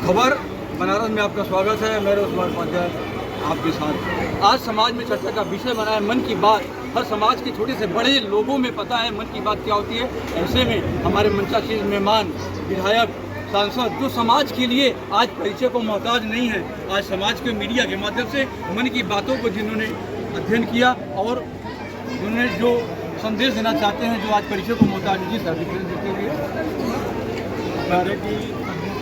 खबर बनारस में आपका स्वागत है। मेरे उस्मान उपाध्याय आपके साथ। आज समाज में चर्चा का विषय बना है मन की बात। हर समाज के छोटे से बड़े लोगों में पता है मन की बात क्या होती है। ऐसे में हमारे मंचासीन मेहमान, विधायक, सांसद जो समाज के लिए आज परिचय को मोहताज नहीं है, आज समाज के मीडिया के माध्यम से मन की बातों को जिन्होंने अध्ययन किया और उन्होंने जो संदेश देना चाहते हैं, जो आज परिचय को मोहताज जी सर के लिए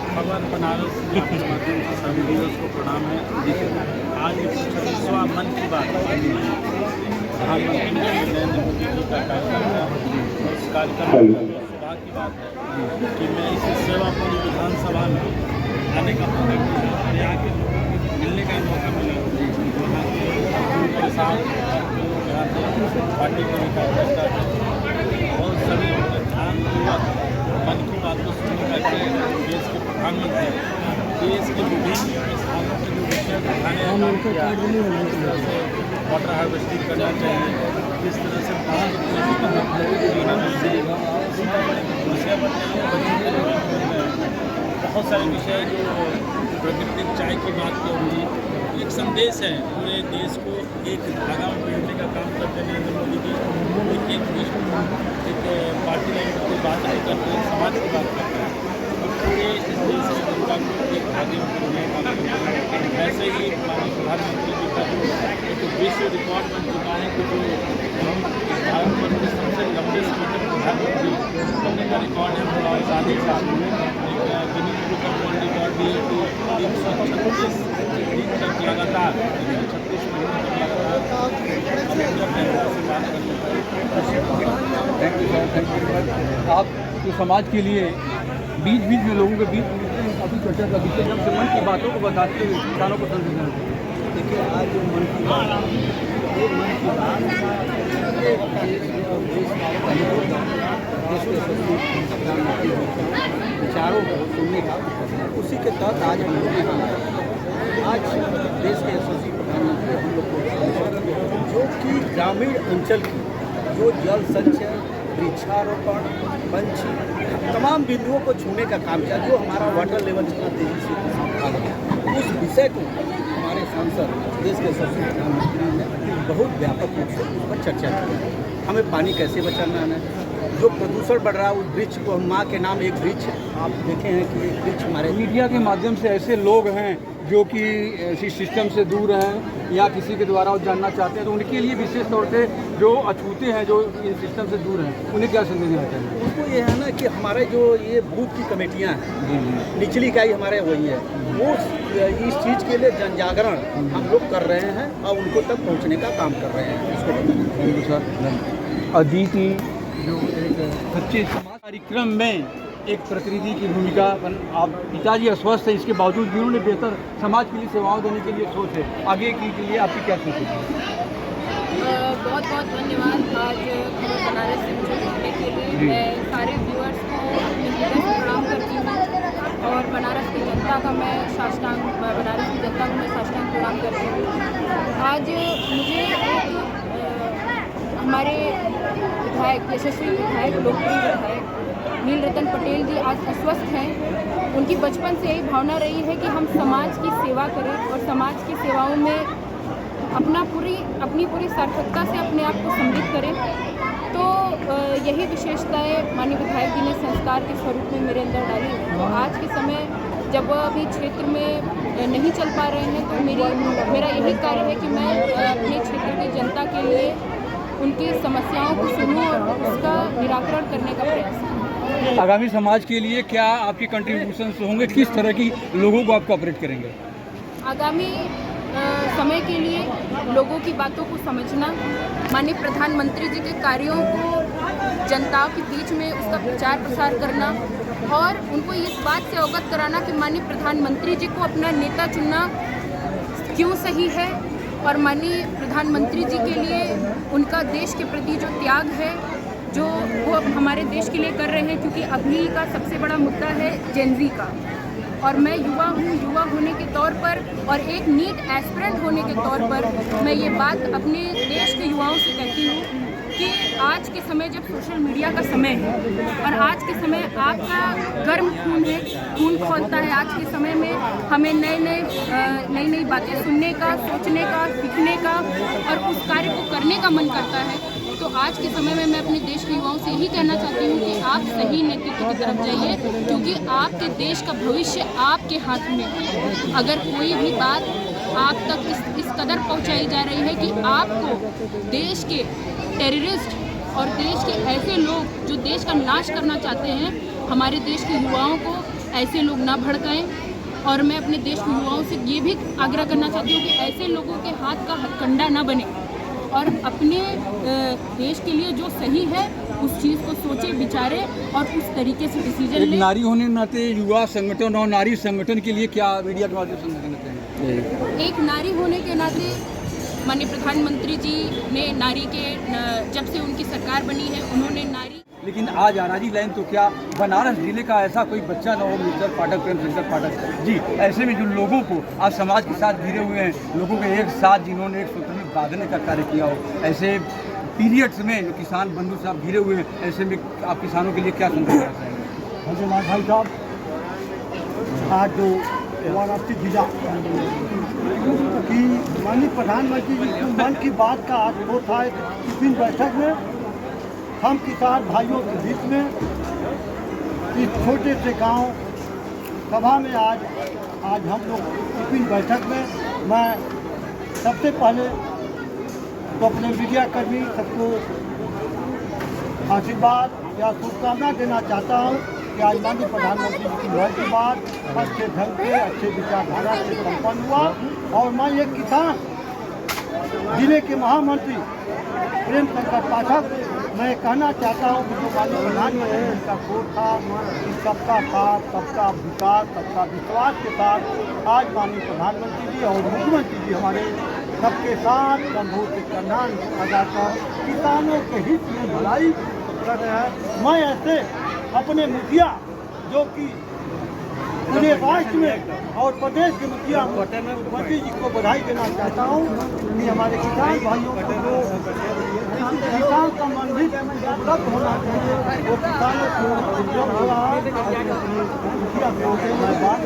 खबर बनारस के माध्यम से सभी व्यूअर्स को प्रणाम है। आज 36वां मन की बात प्रधानमंत्री नरेंद्र मोदी जी का कार्यक्रम है। इस कार्यक्रम में सौभाग्य की बात है कि मैं इस सेवापुरी विधानसभा में आने का मौका मिला और यहाँ के लोगों को मिलने का मौका मिला। यहाँ के साथ यहाँ के पार्टी के कार्यकर्ता बहुत सभी ध्यानपूर्वक मन की बात को सुनने का देश के प्रधानमंत्री देश के विभिन्न स्थानों के जो विषय उठाने वाटर हार्वेस्टिंग करना चाहिए, किस तरह से बहुत सारे विषय जो प्राकृतिक चाय की बात की हुई, एक संदेश है पूरे देश को एक धागा में पहनने का काम करते हैं नरेंद्र मोदी जी। एक पार्टी की बात नहीं करते, समाज की बात करते हैं और पूरे इस देश की जनता को एक धागे में पहनने का काम करते हैं। ऐसे ही माननीय प्रधानमंत्री जी का एक विश्व रिकॉर्ड बन चुका है कि जो भारत वर्ष के सबसे लंबे समय तक प्रधानमंत्री बनने का रिकॉर्ड है। और साथ ही साथ Guinness book of world record भी है कि 136 दिन तक लगातार 136 महीने तक लगातार thank you sir, thank you. आप जो समाज के लिए बीच बीच में लोगों के बीच में काफ़ी चर्चा का विषय जब से मन की बातों को बताते हुए किसानों को संदेश देना। देखिए, आज जो मन की बात ये मन की बात देश के प्रधानमंत्री विचारों को सुनने का उसी के तहत आज हम लोग यहाँ आज देश के यशस्वी प्रधानमंत्री हम लोग को जो कि ग्रामीण अंचल की जो जल संचय, वृक्षारोपण, पंछी तमाम बिंदुओं को छूने का काम किया, जो हमारा वाटर लेवल इतना तेजी से बढ़ा गया, उस विषय को हमारे सांसद देश के यशस्वी प्रधानमंत्री ने बहुत व्यापक रूप से उस पर चर्चा की। हमें पानी कैसे बचाना है, जो प्रदूषण बढ़ रहा है उस वृक्ष को, माँ के नाम एक वृक्ष आप देखे हैं कि एक वृक्ष हमारे मीडिया के माध्यम से ऐसे लोग हैं जो कि इसी सिस्टम से दूर हैं या किसी के द्वारा वो जानना चाहते हैं, तो उनके लिए विशेष तौर से जो अछूते हैं, जो इन सिस्टम से दूर हैं, उन्हें क्या संदेश देना चाहिए? उनको ये है ना कि हमारे जो ये बूथ की कमेटियाँ हैं, निचली इकाई हमारे वही है, वो इस चीज़ के लिए जन जागरण हम लोग कर रहे हैं और उनको तक पहुँचने का काम कर रहे हैं। इसको सर अदिति जो एक सच्चे समाज कार्यक्रम में एक प्रतिनिधि की भूमिका, आप पिताजी अस्वस्थ हैं, इसके बावजूद भी उन्होंने बेहतर समाज के लिए सेवाओं देने के लिए सोच है, आगे की के लिए आपकी क्या सोच है? बहुत बहुत धन्यवाद आज खबर बनारस से मुझे जुड़ने के लिए। मैं सारे व्यूअर्स को हृदय से प्रणाम करती हूँ और बनारस की जनता का मैं बनारस की जनता को मैं साष्टांग प्रणाम करती हूँ। आज मुझे एक हमारे विधायक, यशस्वी विधायक, लोकप्रिय विधायक नील रतन पटेल जी आज अस्वस्थ हैं। उनकी बचपन से यही भावना रही है कि हम समाज की सेवा करें और समाज की सेवाओं में अपनी पूरी सार्थकता से अपने आप को सम्मिलित करें। तो यही विशेषताएं माननीय विधायक जी ने संस्कार के स्वरूप में मेरे अंदर डाली। तो आज के समय जब वह अभी क्षेत्र में नहीं चल पा रहे हैं, तो मेरा यही कार्य है कि मैं अपने क्षेत्र की जनता के लिए उनकी समस्याओं को सुनूं और उसका निराकरण करने का प्रयास करूं। आगामी समाज के लिए क्या आपके कंट्रीब्यूशन होंगे, किस तरह की लोगों को आप कोऑपरेट करेंगे? आगामी समय के लिए लोगों की बातों को समझना, माननीय प्रधानमंत्री जी के कार्यों को जनता के बीच में उसका प्रचार प्रसार करना और उनको इस बात से अवगत कराना कि माननीय प्रधानमंत्री जी को अपना नेता चुनना क्यों सही है और माननीय प्रधानमंत्री जी के लिए उनका देश के प्रति जो त्याग है, जो वो हमारे देश के लिए कर रहे हैं, क्योंकि अभी का सबसे बड़ा मुद्दा है जेनजी का। और मैं युवा हूँ, युवा होने के तौर पर और एक नीट एस्पिरेंट होने के तौर पर मैं ये बात अपने देश के युवाओं से कहती हूँ कि आज के समय जब सोशल मीडिया का समय है और आज के समय आपका गर्म खून है, खून खोलता है। आज के समय में हमें नई बातें सुनने का, सोचने का, सीखने का और उस कार्य को करने का मन करता है। तो आज के समय में मैं अपने देश के युवाओं से यही कहना चाहती हूँ कि आप सही नेतृत्व की तरफ जाइए, क्योंकि आपके देश का भविष्य आपके हाथ में है। अगर कोई भी बात आप तक इस कदर पहुंचाई जा रही है कि आपको देश के टेररिस्ट और देश के ऐसे लोग जो देश का नाश करना चाहते हैं, हमारे देश के युवाओं को ऐसे लोग ना भड़काएं। और मैं अपने देश के युवाओं से ये भी आग्रह करना चाहती हूँ कि ऐसे लोगों के हाथ का हथकंडा ना बने और अपने देश के लिए जो सही है उस चीज़ को सोचे, विचारे और उस तरीके से डिसीजन एक ले। नारी होने के नाते युवा संगठन और नारी संगठन के लिए क्या मीडिया के माध्यम से संदेश देना चाहेंगे? एक नारी होने के नाते माननीय प्रधानमंत्री जी ने नारी के जब से उनकी सरकार बनी है उन्होंने नारी, लेकिन आज आराजी लाइन तो क्या बनारस जिले का ऐसा कोई बच्चा न हो, मिस्टर पाठक, प्रेमचंद्र पाठक जी, ऐसे में जो लोगों को आज समाज के साथ घिरे हुए हैं, लोगों के एक साथ जिन्होंने एक सूत्र में बांधने का कार्य किया हो, ऐसे पीरियड्स में जो किसान बंधु साहब घिरे हुए हैं, ऐसे में आप किसानों के लिए क्या संदेश देना चाहेंगे? धन्यवाद भाई साहब। आज जो वाराणसी जिला कि माननीय प्रधानमंत्री जी की मन की बात का आज वो था टिफिन बैठक में, हम किसान भाइयों के बीच में इस छोटे से गांव सभा में आज हम लोग टिफिन बैठक में, मैं सबसे पहले तो अपने मीडिया कर्मी सबको आशीर्वाद या शुभकामना देना चाहता हूँ कि आज माननीय प्रधानमंत्री जी की मन की बात अच्छे ढंग से, अच्छे विचारधारा से संपन्न हुआ। और मैं एक किसान जिले के महामंत्री प्रेमचंद्र पाठक, मैं कहना चाहता हूँ कि जो माननीय प्रधानमंत्री का कोट था कि सबका साथ, सबका विकास, सबका विश्वास के साथ आज माननीय प्रधानमंत्री जी और मुख्यमंत्री जी हमारे सबके साथ कंधों से कंधा लगाकर किसानों के हित में भलाई कर रहे हैं। मैं ऐसे अपने मुखिया जो कि पूरे राष्ट्र में और प्रदेश के मुखिया मुख्यमंत्री जी को बधाई देना चाहता हूँ कि हमारे किसान भाइयों को जो किसान संबंधित उपलब्ध होना चाहिए वो किसानों को उपलब्ध हो रहा है। मुखिया को मैं बार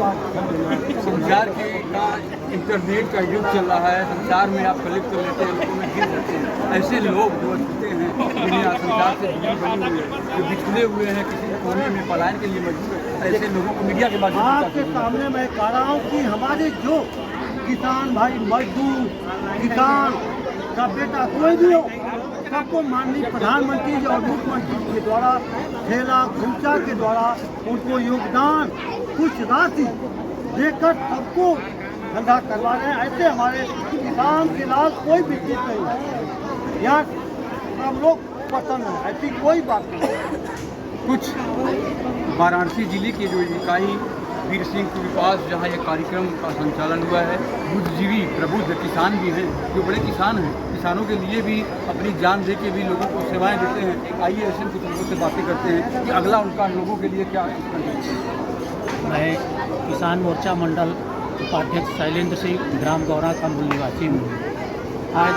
संचार का इंटरनेट का युग चल रहा है, संचार में आप क्लिक कर लेते हैं, लोगों में गिर जाते हैं। ऐसे लोग जो छूते हैं, जिन्हें आज संचार से दूरी बनी हुई है, जो बिछड़े हुए हैं, किसी कोने में पलायन के लिए मजबूर है, ऐसे लोगों को मीडिया के माध्यम आपके सामने मैं कह रहा हूँ कि हमारे जो किसान भाई, मजदूर, किसान का बेटा कोई भी हो, सबको माननीय प्रधानमंत्री जी और मुख्यमंत्री जी के द्वारा ठेला खुर्चा के द्वारा उनको योगदान कुछ राशि देकर सबको धंधा करवा रहे हैं। ऐसे हमारे किसान के लाल कोई भी चीज नहीं है, यहाँ सब लोग पसंद है, ऐसी कोई बात नहीं। कुछ वाराणसी जिले की जो इकाई वीर सिंह के पास जहाँ ये कार्यक्रम का संचालन हुआ है, बुद्धिजीवी प्रबुद्ध किसान भी हैं, जो बड़े किसान हैं, किसानों के लिए भी अपनी जान दे के भी लोगों को सेवाएं देते हैं। आइए ऐसे कुछ लोगों से बातें करते हैं कि अगला उनका लोगों के लिए क्या है। मैं किसान मोर्चा मंडल उपाध्यक्ष शैलेंद्र सिंह ग्राम गौरा का मूल निवासी हूँ। आज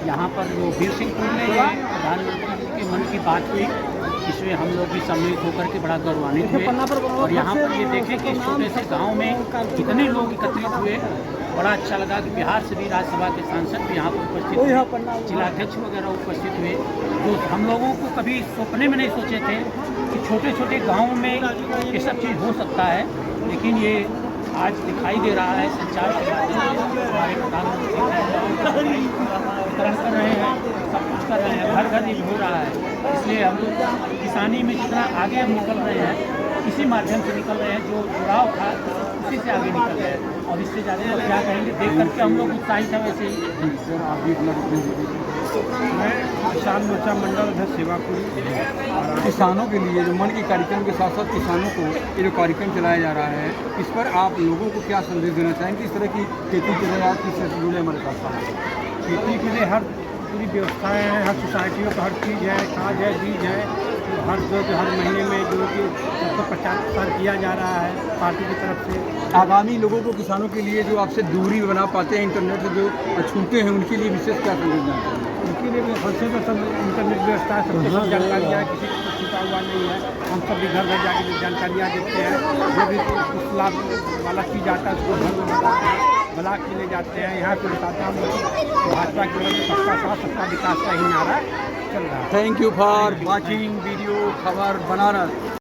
यहाँ पर जो वीर सिंहपुर में ये प्रधानमंत्री जी के मन की बात हुई, इसमें हम लोग भी सम्मिलित होकर के बड़ा गौरवान्वित हुए। और यहाँ पर ये देखें कि इस छोटे से गांव में कितने लोग एकत्रित हुए, बड़ा अच्छा लगा कि बिहार से भी राज्यसभा के सांसद भी यहाँ पर उपस्थित हुए, जिलाध्यक्ष वगैरह उपस्थित हुए, जो हम लोगों को कभी सपने में नहीं सोचे थे कि छोटे छोटे गाँव में ये सब चीज़ हो सकता है। लेकिन ये आज दिखाई दे रहा है, संचार के माध्यम से हमारे प्रधानमंत्री वितरण कर रहे हैं, सब कुछ कर रहे हैं, घर घर ये हो रहा है। इसलिए हम लोग किसानी में जितना आगे हम निकल रहे हैं, इसी माध्यम से निकल रहे हैं, जो जुड़ाव था उसी से आगे निकल रहे हैं। और इससे ज़्यादा तो क्या कहेंगे, देख करके हम लोग उत्साहित हैं। वैसे ही मैं किसान मोर्चा मंडल अध्यक्ष सेवापुरी। किसानों के लिए जो मन के कार्यक्रम के साथ साथ किसानों को ये जो कार्यक्रम चलाया जा रहा है, इस पर आप लोगों को क्या संदेश देना चाहेंगे? इस तरह की खेती के लिए आप किस तरह से जुड़े हमारे साथ? खेती के लिए हर पूरी व्यवस्थाएँ हैं, हर सोसाइटियों का हर चीज़ है, खाद है, बीज है, हर हर महीने में जो कि उसको प्रचार किया जा रहा है पार्टी की तरफ से। आगामी लोगों को, किसानों के लिए जो आपसे दूरी बना पाते हैं इंटरनेट से जो छूते हैं, उनके लिए विशेष क्या संदेश देना चाहिए? उनके के लिए हमसे तो सब इंटरनेट व्यवस्था है, सबको सब जानकारियाँ, किसी को कुछ छिपा हुआ नहीं है। हम सब भी घर घर जाके जानकारियाँ देते हैं, जो भी कुछ लाभ वाला चीज़ आता है उसको घर में बताते हैं, ब्लॉक के ले जाते हैं। यहाँ पे बताता हूँ भाजपा के अंदर सबका साथ सबका विकास का ही नारा चल रहा है। Thank you for watching video खबर बनारस।